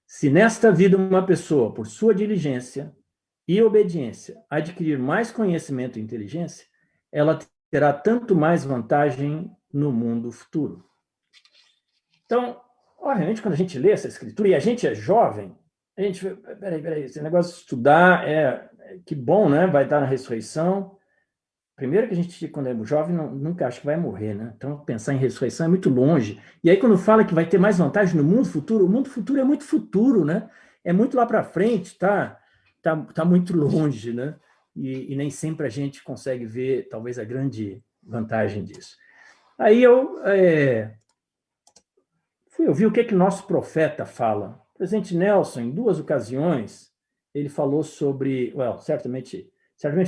Se nesta vida uma pessoa, por sua diligência e obediência, adquirir mais conhecimento e inteligência, ela terá tanto mais vantagem no mundo futuro. Então, obviamente, quando a gente lê essa escritura, e a gente é jovem, a gente vê, peraí, esse negócio de estudar que bom, né? Vai estar na ressurreição. Primeiro que a gente, quando é jovem, nunca acha que vai morrer, né? Então, pensar em ressurreição é muito longe. E aí, quando fala que vai ter mais vantagem no mundo futuro, o mundo futuro é muito futuro, né? É muito lá para frente, tá muito longe, né? E nem sempre a gente consegue ver, talvez, a grande vantagem disso. Aí eu fui ouvir o que nosso profeta fala. O presidente Nelson, em 2 ocasiões, ele falou sobre... certamente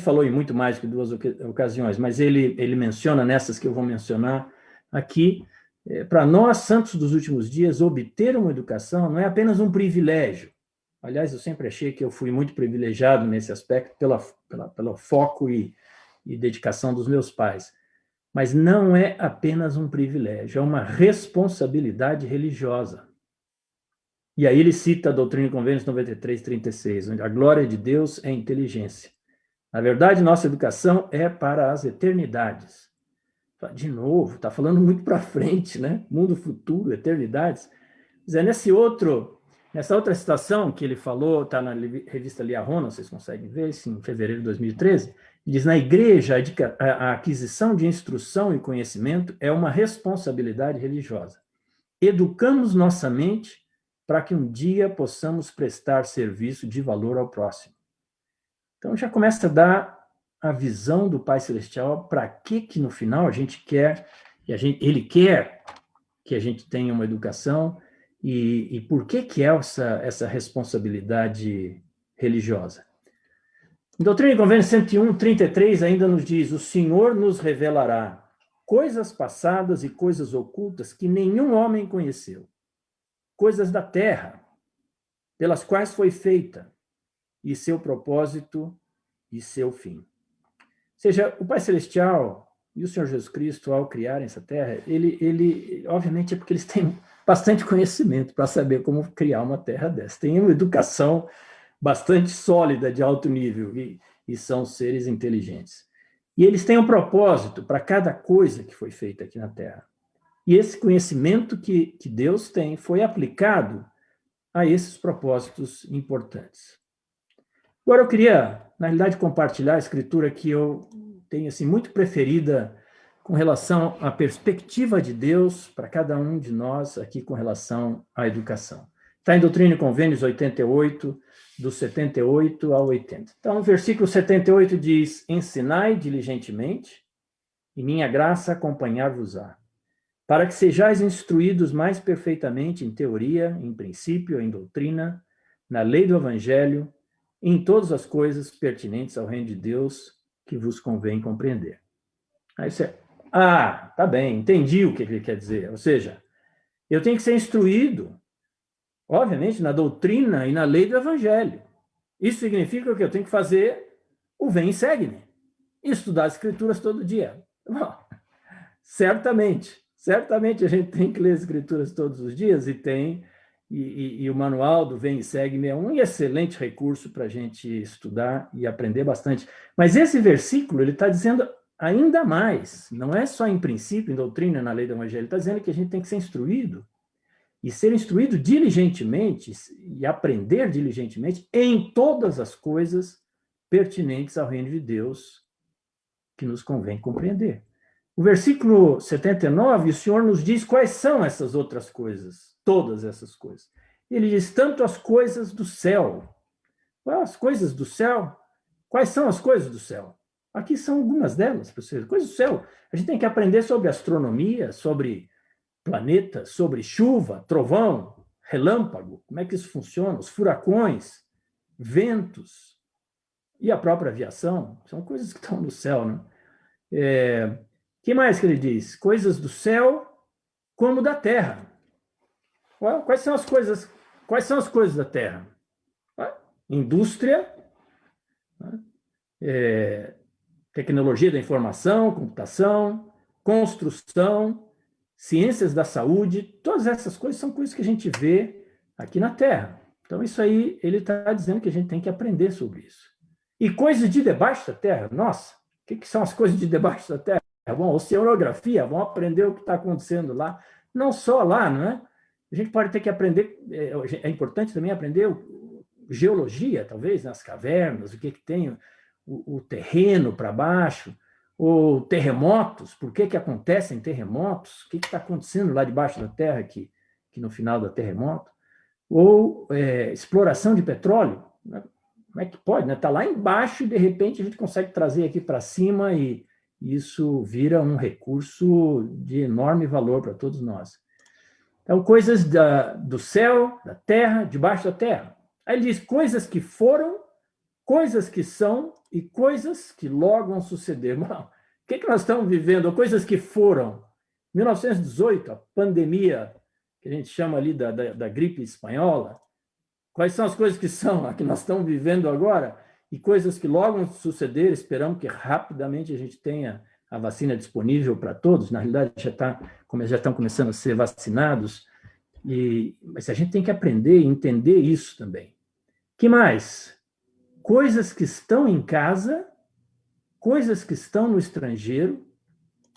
falou em muito mais que 2 ocasiões, mas ele menciona nessas que eu vou mencionar aqui. Para nós, santos dos últimos dias, obter uma educação não é apenas um privilégio. Aliás, eu sempre achei que eu fui muito privilegiado nesse aspecto pelo foco e dedicação dos meus pais. Mas não é apenas um privilégio, é uma responsabilidade religiosa. E aí ele cita a Doutrina e Convênios 93, 36, onde a glória de Deus é inteligência. Na verdade, nossa educação é para as eternidades. De novo, está falando muito para frente, né? Mundo futuro, eternidades. Mas é nessa outra citação que ele falou, está na revista Liahona, vocês conseguem ver, isso em fevereiro de 2013, diz: na igreja, a aquisição de instrução e conhecimento é uma responsabilidade religiosa. Educamos nossa mente para que um dia possamos prestar serviço de valor ao próximo. Então, já começa a dar a visão do Pai Celestial para que no final a gente quer, ele quer que a gente tenha uma educação, e por que é essa responsabilidade religiosa. Em Doutrina e Convênios 101, 33, ainda nos diz: o Senhor nos revelará coisas passadas e coisas ocultas que nenhum homem conheceu, coisas da terra, pelas quais foi feita, e seu propósito e seu fim. Ou seja, o Pai Celestial e o Senhor Jesus Cristo, ao criarem essa terra, ele obviamente é porque eles têm bastante conhecimento para saber como criar uma terra dessa. Tem uma educação bastante sólida, de alto nível, e são seres inteligentes. E eles têm um propósito para cada coisa que foi feita aqui na terra. E esse conhecimento que Deus tem foi aplicado a esses propósitos importantes. Agora, eu queria, na realidade, compartilhar a escritura que eu tenho assim, muito preferida com relação à perspectiva de Deus para cada um de nós aqui com relação à educação. Está em Doutrina e Convênios 88, do 78 ao 80. Então, o versículo 78 diz: ensinai diligentemente, e minha graça acompanhar-vos-á, para que sejais instruídos mais perfeitamente em teoria, em princípio, em doutrina, na lei do Evangelho, em todas as coisas pertinentes ao reino de Deus que vos convém compreender. Aí você, tá bem, entendi o que ele quer dizer. Ou seja, eu tenho que ser instruído, obviamente, na doutrina e na lei do Evangelho. Isso significa que eu tenho que fazer o vem e segue-me, estudar as Escrituras todo dia. Bom, certamente a gente tem que ler as Escrituras todos os dias e o manual do Vem e Segue-me é um excelente recurso para a gente estudar e aprender bastante. Mas esse versículo, ele está dizendo ainda mais, não é só em princípio, em doutrina, na lei do Evangelho, ele está dizendo que a gente tem que ser instruído, e ser instruído diligentemente, e aprender diligentemente em todas as coisas pertinentes ao reino de Deus, que nos convém compreender. O versículo 79, o Senhor nos diz quais são essas outras coisas, todas essas coisas. Ele diz, tanto as coisas do céu. As coisas do céu? Quais são as coisas do céu? Aqui são algumas delas, para vocês. Coisas do céu. A gente tem que aprender sobre astronomia, sobre planetas, sobre chuva, trovão, relâmpago, como é que isso funciona, os furacões, ventos e a própria aviação. São coisas que estão no céu, né? Que mais que ele diz? Coisas do céu como da terra. Quais são as coisas da terra? Indústria, tecnologia da informação, computação, construção, ciências da saúde, todas essas coisas são coisas que a gente vê aqui na Terra. Então, isso aí, ele está dizendo que a gente tem que aprender sobre isso. E coisas de debaixo da Terra, nossa, o que são as coisas de debaixo da Terra? Bom, oceanografia, vamos aprender o que está acontecendo lá. Não só lá, não é? A gente pode ter que aprender, é importante também aprender geologia, talvez, nas cavernas, o que tem, o terreno para baixo, ou terremotos, por que acontecem terremotos, o que está acontecendo lá debaixo da terra que no final do terremoto, ou exploração de petróleo, né? Como é que pode? Está lá embaixo e, de repente, a gente consegue trazer aqui para cima e isso vira um recurso de enorme valor para todos nós. Então, coisas do céu, da terra, debaixo da terra. Aí ele diz coisas que foram, coisas que são e coisas que logo vão suceder. Bom, o que nós estamos vivendo? Coisas que foram. 1918, a pandemia, que a gente chama ali da gripe espanhola. Quais são as coisas que são, a que nós estamos vivendo agora? E coisas que logo vão suceder, esperamos que rapidamente a gente tenha a vacina disponível para todos. Na realidade, já estão começando a ser vacinados. Mas a gente tem que aprender e entender isso também. Que mais? Coisas que estão em casa, coisas que estão no estrangeiro,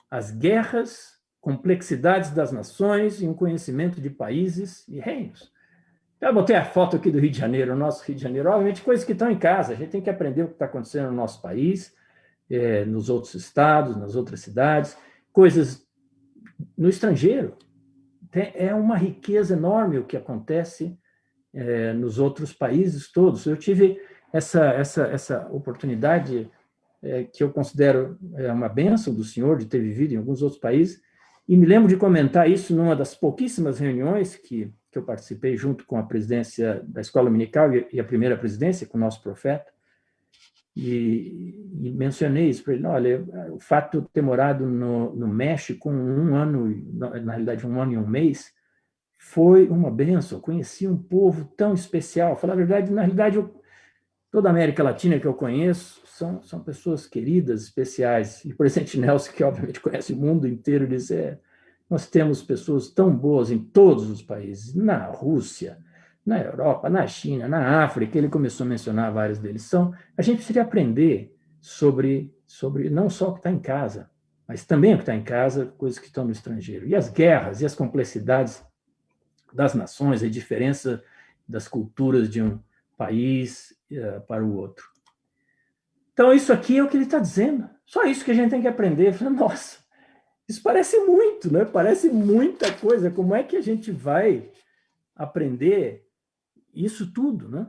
as guerras, complexidades das nações e um conhecimento de países e reinos. Eu botei a foto aqui do Rio de Janeiro, o nosso Rio de Janeiro, obviamente coisas que estão em casa, a gente tem que aprender o que está acontecendo no nosso país, nos outros estados, nas outras cidades, coisas no estrangeiro. É uma riqueza enorme o que acontece nos outros países todos. Eu tive essa oportunidade que eu considero uma bênção do Senhor de ter vivido em alguns outros países, e me lembro de comentar isso numa das pouquíssimas reuniões que eu participei junto com a presidência da Escola Dominical e a primeira presidência com o nosso profeta, e mencionei isso para ele. Olha, o fato de eu ter morado no México um ano, na realidade 1 ano e 1 mês, foi uma bênção. Eu conheci um povo tão especial. Falar a verdade, na realidade, toda a América Latina que eu conheço são pessoas queridas, especiais. E o presidente Nelson, que obviamente conhece o mundo inteiro, diz, nós temos pessoas tão boas em todos os países, na Rússia, na Europa, na China, na África, ele começou a mencionar vários deles. A gente precisa aprender sobre não só o que está em casa, mas também o que está em casa, coisas que estão no estrangeiro. E as guerras e as complexidades das nações, a diferença das culturas de um país para o outro. Então, isso aqui é o que ele está dizendo. Só isso que a gente tem que aprender. Nossa, isso parece muito, né? Parece muita coisa. Como é que a gente vai aprender isso tudo, né?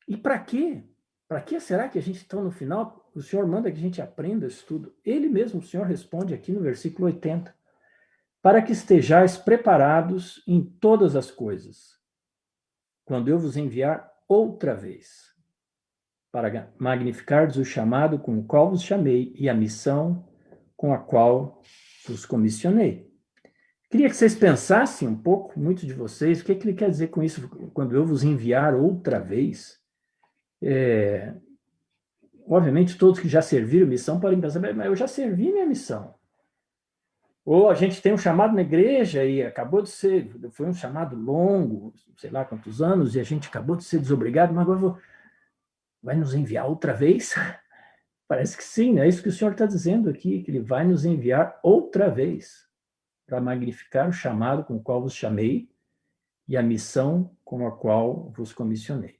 E para quê? Para que será que a gente, então, no final, o Senhor manda que a gente aprenda isso tudo? Ele mesmo, o Senhor, responde aqui no versículo 80. Para que estejais preparados em todas as coisas, quando eu vos enviar outra vez, para magnificardes o chamado com o qual vos chamei e a missão com a qual vos comissionei. Queria que vocês pensassem um pouco, muitos de vocês, o que ele quer dizer com isso, quando eu vos enviar outra vez. Obviamente, todos que já serviram missão podem pensar, mas eu já servi minha missão. Ou a gente tem um chamado na igreja e acabou de ser, foi um chamado longo, sei lá quantos anos, e a gente acabou de ser desobrigado, mas agora vai nos enviar outra vez? Parece que sim, é isso que o Senhor está dizendo aqui, que ele vai nos enviar outra vez para magnificar o chamado com o qual vos chamei e a missão com a qual vos comissionei.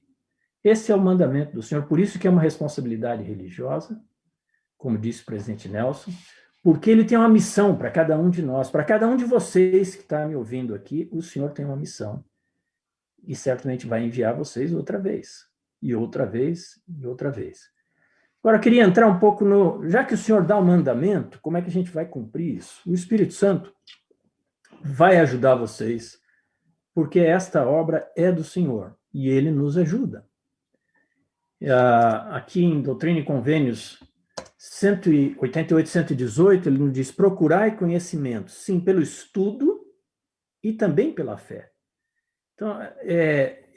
Esse é o mandamento do Senhor, por isso que é uma responsabilidade religiosa, como disse o presidente Nelson, porque ele tem uma missão para cada um de nós, para cada um de vocês que está me ouvindo aqui, o Senhor tem uma missão e certamente vai enviar vocês outra vez, e outra vez, e outra vez. Agora, eu queria entrar um pouco no... Já que o Senhor dá o mandamento, como é que a gente vai cumprir isso? O Espírito Santo vai ajudar vocês, porque esta obra é do Senhor, e ele nos ajuda. Aqui em Doutrina e Convênios 188, 118, ele nos diz, procurai conhecimento, sim, pelo estudo e também pela fé. Então,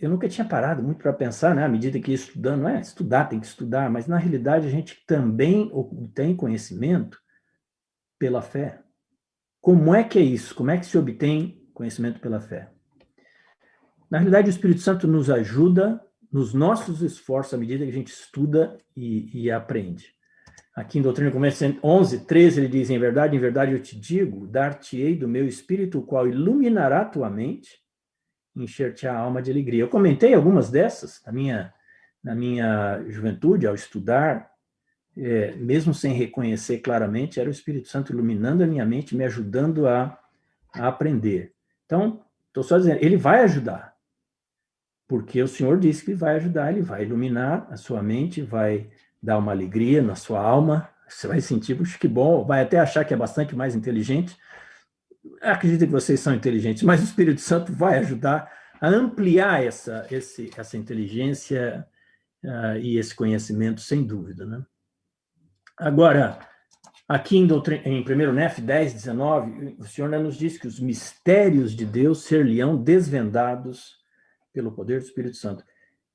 eu nunca tinha parado muito para pensar, né, à medida que ia estudando, não é estudar, tem que estudar, mas na realidade a gente também obtém conhecimento pela fé. Como é que é isso? Como é que se obtém conhecimento pela fé? Na realidade, o Espírito Santo nos ajuda nos nossos esforços à medida que a gente estuda e aprende. Aqui em Doutrina e Convênios 11, 13, ele diz, em verdade eu te digo, dar-te-ei do meu Espírito, o qual iluminará a tua mente, encher-te a alma de alegria. Eu comentei algumas dessas na minha juventude, ao estudar, mesmo sem reconhecer claramente, era o Espírito Santo iluminando a minha mente, me ajudando a aprender. Então, estou só dizendo, ele vai ajudar, porque o Senhor disse que ele vai ajudar, ele vai iluminar a sua mente, vai dar uma alegria na sua alma, você vai sentir, puxa, que bom, vai até achar que é bastante mais inteligente. Acredito que vocês são inteligentes, mas o Espírito Santo vai ajudar a ampliar essa inteligência e esse conhecimento, sem dúvida, né? Agora, aqui em 1 Nef 10, 19, o Senhor nos diz que os mistérios de Deus ser-lhe-ão desvendados pelo poder do Espírito Santo.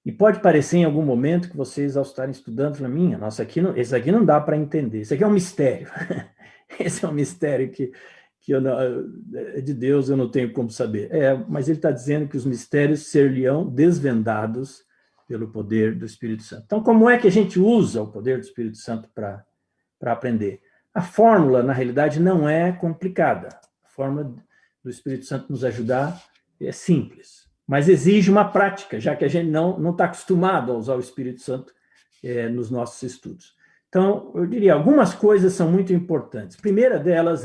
E pode parecer em algum momento que vocês, ao estarem estudando, falam, nossa, esse aqui não dá para entender, isso aqui é um mistério. Esse é um mistério que de Deus eu não tenho como saber. Mas ele está dizendo que os mistérios ser-lhe-ão desvendados pelo poder do Espírito Santo. Então, como é que a gente usa o poder do Espírito Santo para aprender? A fórmula, na realidade, não é complicada. A fórmula do Espírito Santo nos ajudar é simples, mas exige uma prática, já que a gente não está acostumado a usar o Espírito Santo nos nossos estudos. Então, eu diria, algumas coisas são muito importantes. A primeira delas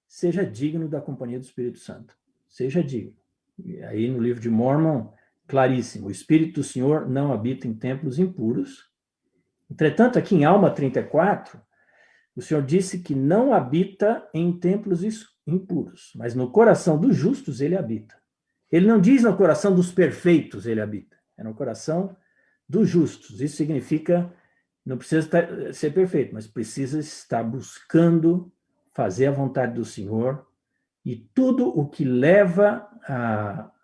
seja digno da companhia do Espírito Santo. Seja digno. E aí, no livro de Mormon, claríssimo, o Espírito do Senhor não habita em templos impuros. Entretanto, aqui em Alma 34, o Senhor disse que não habita em templos impuros, mas no coração dos justos ele habita. Ele não diz no coração dos perfeitos ele habita, é no coração dos justos. Isso significa, não precisa ser perfeito, mas precisa estar buscando fazer a vontade do Senhor, e tudo o que leva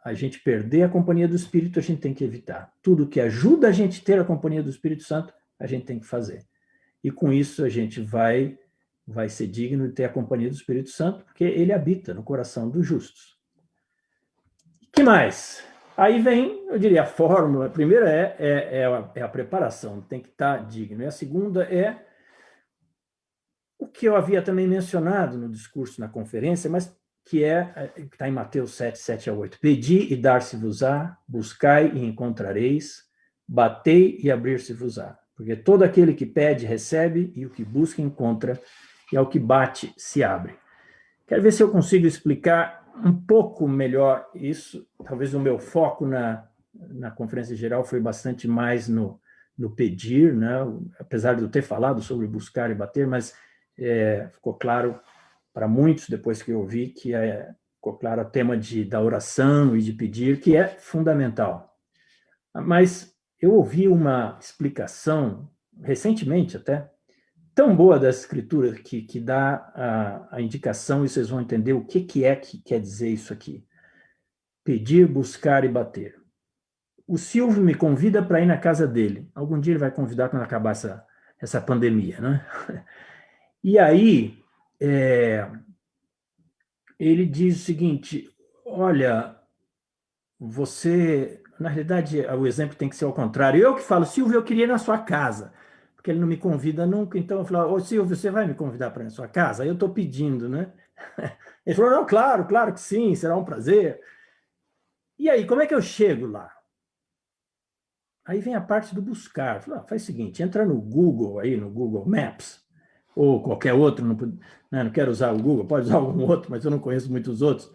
a gente perder a companhia do Espírito, a gente tem que evitar. Tudo que ajuda a gente a ter a companhia do Espírito Santo, a gente tem que fazer. E com isso a gente vai ser digno de ter a companhia do Espírito Santo, porque ele habita no coração dos justos. O que mais? Aí vem, eu diria, a fórmula. A primeira é a preparação, tem que estar digno. E a segunda é o que eu havia também mencionado no discurso na conferência, mas que está em Mateus 7, 7 a 8. Pedi e dar-se-vos-á, buscai e encontrareis, batei e abrir-se-vos-á. Porque todo aquele que pede, recebe, e o que busca, encontra, e ao que bate, se abre. Quero ver se eu consigo explicar um pouco melhor isso. Talvez o meu foco na conferência geral foi bastante mais no pedir, né? Apesar de eu ter falado sobre buscar e bater, mas ficou claro para muitos, depois que eu ouvi, que ficou claro o tema da oração e de pedir, que é fundamental. Mas eu ouvi uma explicação, recentemente até, tão boa da Escritura, que dá a indicação, e vocês vão entender o que quer dizer isso aqui. Pedir, buscar e bater. O Silvio me convida para ir na casa dele. Algum dia ele vai convidar quando acabar essa pandemia, né? E aí, ele diz o seguinte, olha, você... Na realidade, o exemplo tem que ser ao contrário. Eu que falo, Silvio, eu queria ir na sua casa, porque ele não me convida nunca, então eu falo, ô Silvio, você vai me convidar para ir na sua casa? Aí eu estou pedindo, né? Ele falou, não, claro que sim, será um prazer. E aí, como é que eu chego lá? Aí vem a parte do buscar. Falo, faz o seguinte, entra no Google, aí no Google Maps, ou qualquer outro, não quero usar o Google, pode usar algum outro, mas eu não conheço muitos outros.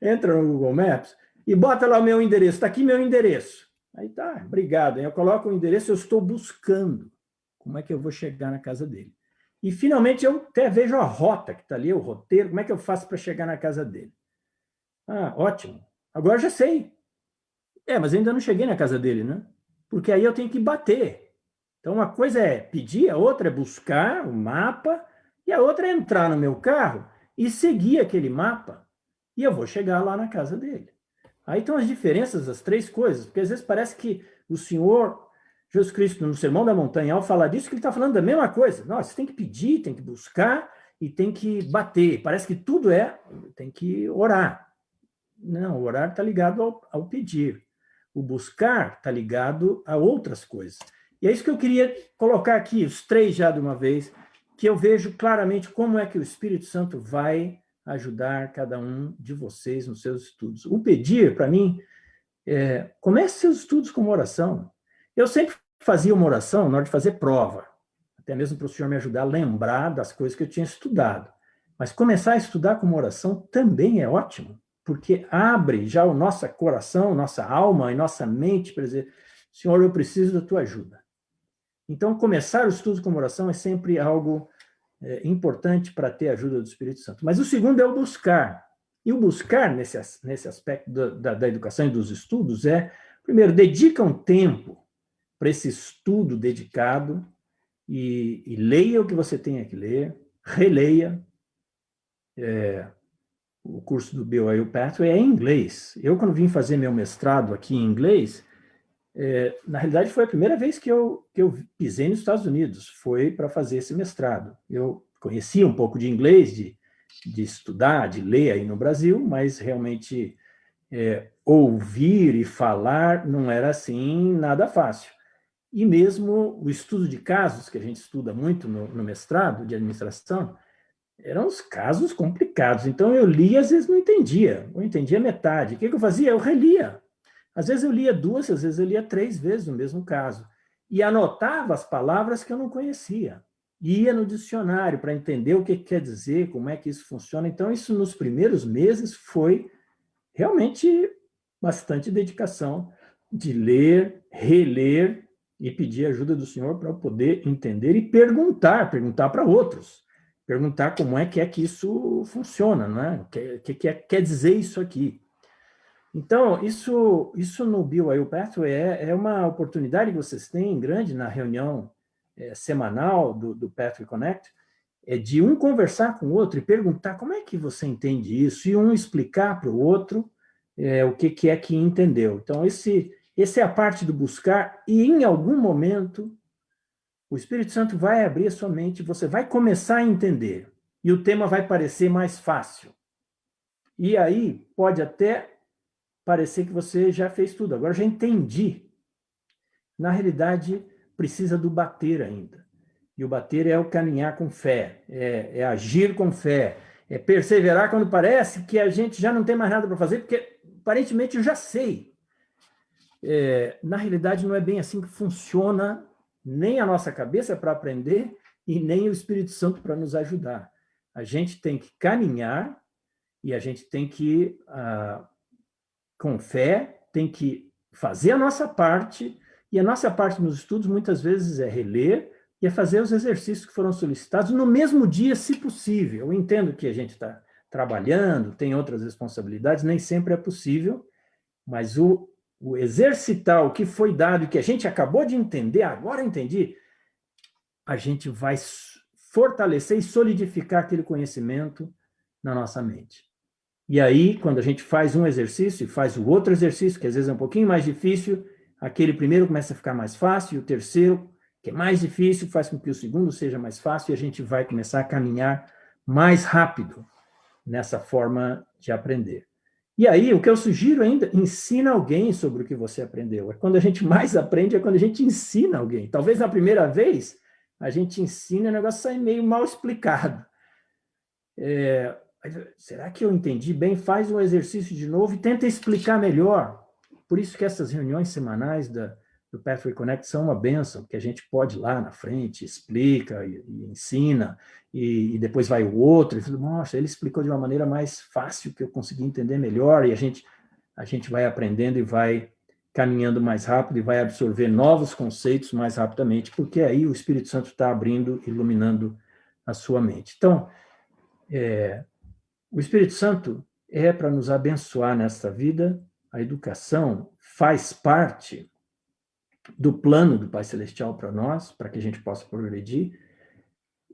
Entra no Google Maps e bota lá o meu endereço. Está aqui meu endereço. Aí tá, obrigado. Aí eu coloco o endereço, eu estou buscando. Como é que eu vou chegar na casa dele? E finalmente eu até vejo a rota que está ali, o roteiro, como é que eu faço para chegar na casa dele? Ah, ótimo. Agora já sei. Mas ainda não cheguei na casa dele, né? Porque aí eu tenho que bater. Então, uma coisa é pedir, a outra é buscar o mapa, e a outra é entrar no meu carro e seguir aquele mapa, e eu vou chegar lá na casa dele. Aí estão as diferenças das três coisas, porque às vezes parece que o Senhor Jesus Cristo, no Sermão da Montanha, ao falar disso, que ele está falando da mesma coisa. Não, você tem que pedir, tem que buscar e tem que bater. Parece que tudo tem que orar. Não, o orar está ligado ao pedir. O buscar está ligado a outras coisas. E é isso que eu queria colocar aqui, os três já de uma vez, que eu vejo claramente como é que o Espírito Santo vai ajudar cada um de vocês nos seus estudos. O pedir, para mim, comece seus estudos com uma oração. Eu sempre fazia uma oração na hora de fazer prova, até mesmo para o Senhor me ajudar a lembrar das coisas que eu tinha estudado. Mas começar a estudar com uma oração também é ótimo, porque abre já o nosso coração, nossa alma e nossa mente para dizer, Senhor, eu preciso da tua ajuda. Então, começar o estudo com oração é sempre algo importante para ter a ajuda do Espírito Santo. Mas o segundo é o buscar. E o buscar, nesse aspecto da educação e dos estudos, primeiro, dedica um tempo para esse estudo dedicado e leia o que você tenha que ler, releia. O curso do BYU Pathway é em inglês. Eu, quando vim fazer meu mestrado aqui em inglês, na realidade foi a primeira vez que eu pisei nos Estados Unidos, foi para fazer esse mestrado. Eu conhecia um pouco de inglês, de estudar, de ler aí no Brasil, mas realmente ouvir e falar não era assim nada fácil. E mesmo o estudo de casos, que a gente estuda muito no mestrado de administração, eram os casos complicados. Então eu lia, às vezes não entendia, ou entendia metade. O que eu fazia? Eu relia. Às vezes eu lia 2, às vezes eu lia 3 vezes no mesmo caso. E anotava as palavras que eu não conhecia. Ia no dicionário para entender o que quer dizer, como é que isso funciona. Então, isso nos primeiros meses foi realmente bastante dedicação de ler, reler e pedir ajuda do Senhor para eu poder entender e perguntar para outros. Perguntar como é que isso funciona, não é? O que quer dizer isso aqui? Então, isso no BYU Pathway é uma oportunidade que vocês têm grande na reunião semanal do Pathway Connect, de um conversar com o outro e perguntar como é que você entende isso, e um explicar para o outro o que é que entendeu. Então, esse é a parte do buscar, e em algum momento o Espírito Santo vai abrir a sua mente, você vai começar a entender, e o tema vai parecer mais fácil. E aí pode até parecer que você já fez tudo, agora já entendi. Na realidade, precisa do bater ainda. E o bater é o caminhar com fé, é agir com fé, É perseverar quando parece que a gente já não tem mais nada para fazer, porque aparentemente eu já sei. Na realidade, não é bem assim que funciona nem a nossa cabeça para aprender e nem o Espírito Santo para nos ajudar. A gente tem que caminhar e a gente tem que, com fé, tem que fazer a nossa parte, e a nossa parte nos estudos muitas vezes é reler e é fazer os exercícios que foram solicitados no mesmo dia, se possível. Eu entendo que a gente está trabalhando, tem outras responsabilidades, nem sempre é possível, mas o exercitar o que foi dado e que a gente acabou de entender, agora entendi, a gente vai fortalecer e solidificar aquele conhecimento na nossa mente. E aí, quando a gente faz um exercício e faz o outro exercício, que às vezes é um pouquinho mais difícil, aquele primeiro começa a ficar mais fácil, e o terceiro, que é mais difícil, faz com que o segundo seja mais fácil, e a gente vai começar a caminhar mais rápido nessa forma de aprender. E aí, o que eu sugiro ainda, ensina alguém sobre o que você aprendeu. Quando a gente mais aprende, é quando a gente ensina alguém. Talvez na primeira vez, a gente ensina e o negócio sai meio mal explicado. Será que eu entendi bem? Faz um exercício de novo e tenta explicar melhor. Por isso que essas reuniões semanais do Pathway Connect são uma bênção, que a gente pode ir lá na frente, explica e ensina, e depois vai o outro, e fala, nossa, ele explicou de uma maneira mais fácil, que eu consegui entender melhor, e a gente vai aprendendo e vai caminhando mais rápido e vai absorver novos conceitos mais rapidamente, porque aí o Espírito Santo está abrindo, iluminando a sua mente. Então, o Espírito Santo é para nos abençoar nesta vida, a educação faz parte do plano do Pai Celestial para nós, para que a gente possa progredir,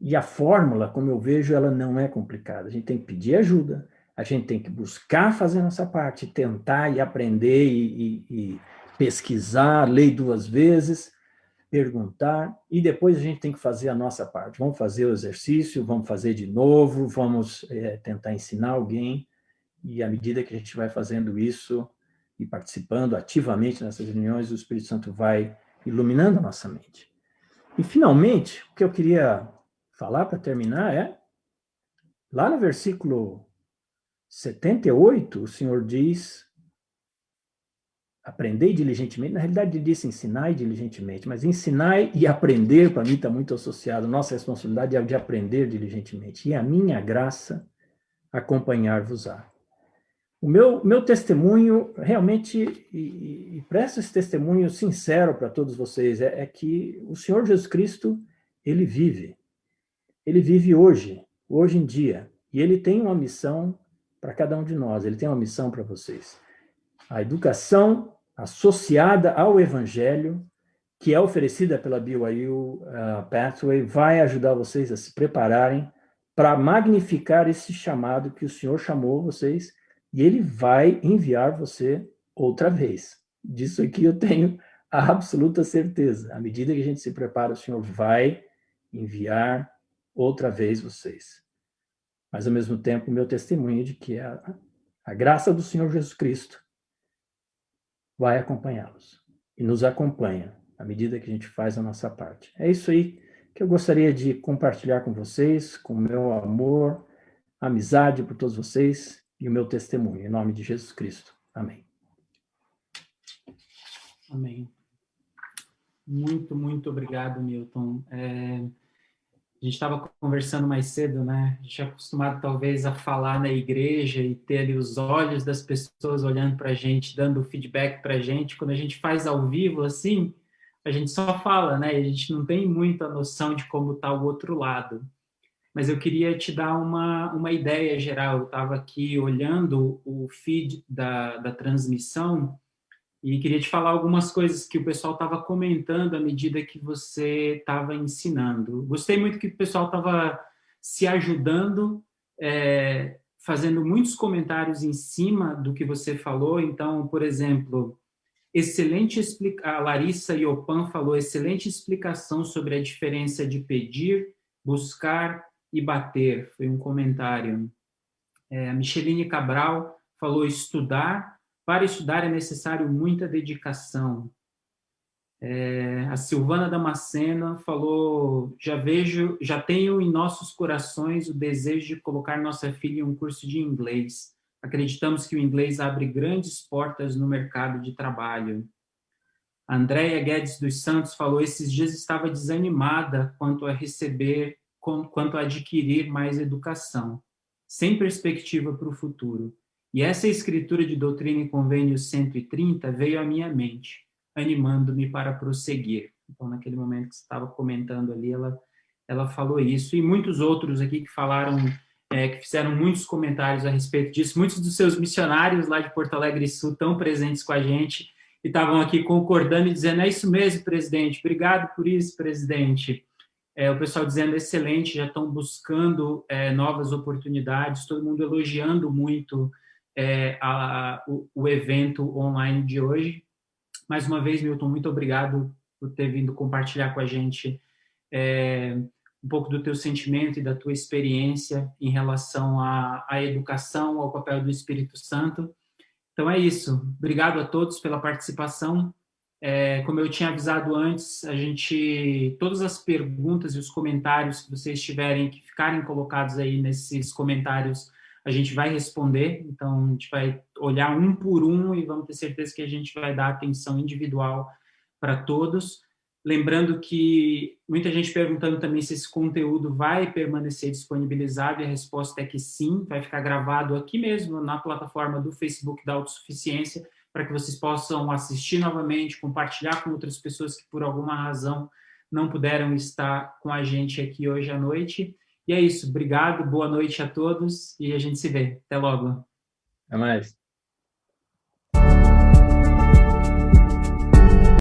e a fórmula, como eu vejo, ela não é complicada. A gente tem que pedir ajuda, a gente tem que buscar fazer a nossa parte, tentar e aprender e pesquisar, ler 2 vezes, perguntar, e depois a gente tem que fazer a nossa parte. Vamos fazer o exercício, vamos fazer de novo, vamos tentar ensinar alguém, e à medida que a gente vai fazendo isso e participando ativamente nessas reuniões, o Espírito Santo vai iluminando a nossa mente. E, finalmente, o que eu queria falar para terminar é, lá no versículo 78, o Senhor diz, aprendei diligentemente, na realidade ele disse ensinai diligentemente, mas ensinai e aprender, para mim, está muito associado, nossa responsabilidade é de aprender diligentemente, e a minha graça acompanhar-vos-á. O meu testemunho, realmente, e presto esse testemunho sincero para todos vocês, é que o Senhor Jesus Cristo, ele vive hoje em dia, e ele tem uma missão para cada um de nós, ele tem uma missão para vocês. A educação associada ao Evangelho, que é oferecida pela BYU Pathway, vai ajudar vocês a se prepararem para magnificar esse chamado que o Senhor chamou vocês, e ele vai enviar você outra vez. Disso aqui eu tenho a absoluta certeza. À medida que a gente se prepara, o Senhor vai enviar outra vez vocês. Mas, ao mesmo tempo, o meu testemunho é de que a graça do Senhor Jesus Cristo vai acompanhá-los e nos acompanha à medida que a gente faz a nossa parte. É isso aí que eu gostaria de compartilhar com vocês, com o meu amor, amizade por todos vocês e o meu testemunho, em nome de Jesus Cristo. Amém. Amém. Muito, muito obrigado, Milton. A gente estava conversando mais cedo, né? A gente é acostumado, talvez, a falar na igreja e ter ali os olhos das pessoas olhando para a gente, dando feedback para a gente. Quando a gente faz ao vivo, assim, a gente só fala, né? A gente não tem muita noção de como está o outro lado. Mas eu queria te dar uma ideia geral. Eu estava aqui olhando o feed da transmissão e queria te falar algumas coisas que o pessoal estava comentando à medida que você estava ensinando. Gostei muito que o pessoal estava se ajudando, fazendo muitos comentários em cima do que você falou. Então, por exemplo, a Larissa Iopan falou, excelente explicação sobre a diferença de pedir, buscar e bater. Foi um comentário. A Micheline Cabral falou, para estudar é necessário muita dedicação. A Silvana Damasceno falou: já tenho em nossos corações o desejo de colocar nossa filha em um curso de inglês. Acreditamos que o inglês abre grandes portas no mercado de trabalho. A Andréia Guedes dos Santos falou: esses dias estava desanimada quanto a adquirir mais educação, sem perspectiva para o futuro. E essa escritura de Doutrina e Convênio 130 veio à minha mente, animando-me para prosseguir. Então, naquele momento que você estava comentando ali, ela falou isso. E muitos outros aqui que falaram, que fizeram muitos comentários a respeito disso. Muitos dos seus missionários lá de Porto Alegre Sul estão presentes com a gente e estavam aqui concordando e dizendo: é isso mesmo, presidente, obrigado por isso, presidente. O pessoal dizendo: excelente, já estão buscando novas oportunidades, todo mundo elogiando muito o evento online de hoje. Mais uma vez, Milton, muito obrigado por ter vindo compartilhar com a gente um pouco do teu sentimento e da tua experiência em relação à educação, ao papel do Espírito Santo. Então é isso. Obrigado a todos pela participação. Como eu tinha avisado antes, todas as perguntas e os comentários que vocês tiverem, que ficarem colocados aí nesses comentários, a gente vai responder. Então, a gente vai olhar um por um e vamos ter certeza que a gente vai dar atenção individual para todos. Lembrando que muita gente perguntando também se esse conteúdo vai permanecer disponibilizado, e a resposta é que sim, vai ficar gravado aqui mesmo na plataforma do Facebook da Autossuficiência, para que vocês possam assistir novamente, compartilhar com outras pessoas que por alguma razão não puderam estar com a gente aqui hoje à noite. E é isso, obrigado, boa noite a todos e a gente se vê. Até logo. Até mais.